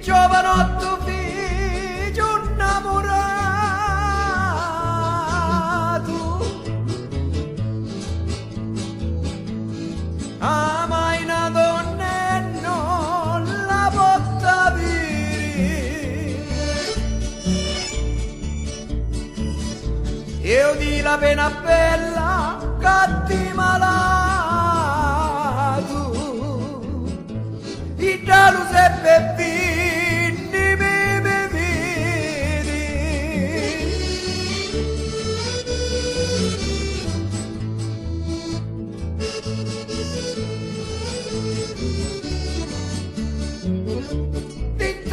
giovanotto figlio innamorato, ama una donna e non la porta via. Io di la pena bella catti malato, il dalu seppe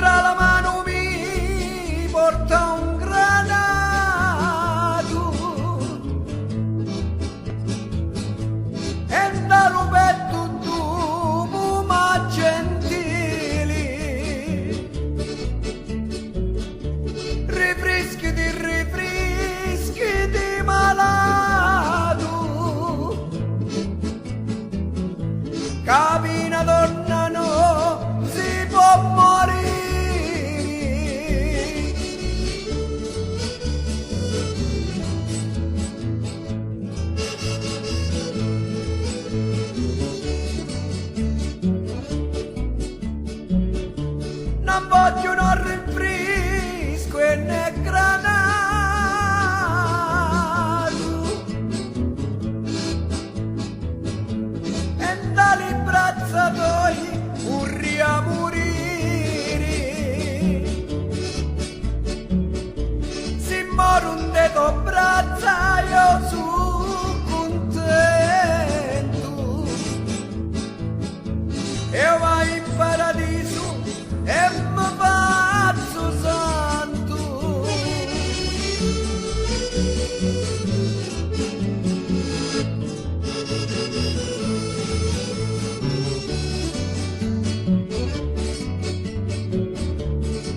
la mano mi porta un granato e dallo petto tu ma gentili rifrischi di malato, capi una donna no si può morire. Non voglio un rinfresco e né granato e dalle braccia toi urri a morire, si mor un dedo braccia io su contento, io vai in paradiso e mi faccio santo.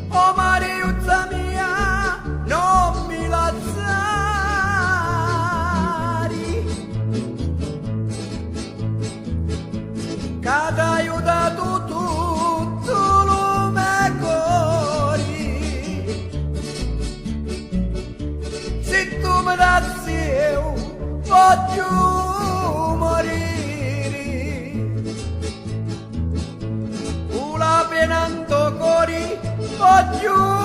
Oh Mariuzza mia, non mi lazzari, che t'ha aiutato tutto lo me cori. Se tu mi dassi io voglio morire, la penanto cori voglio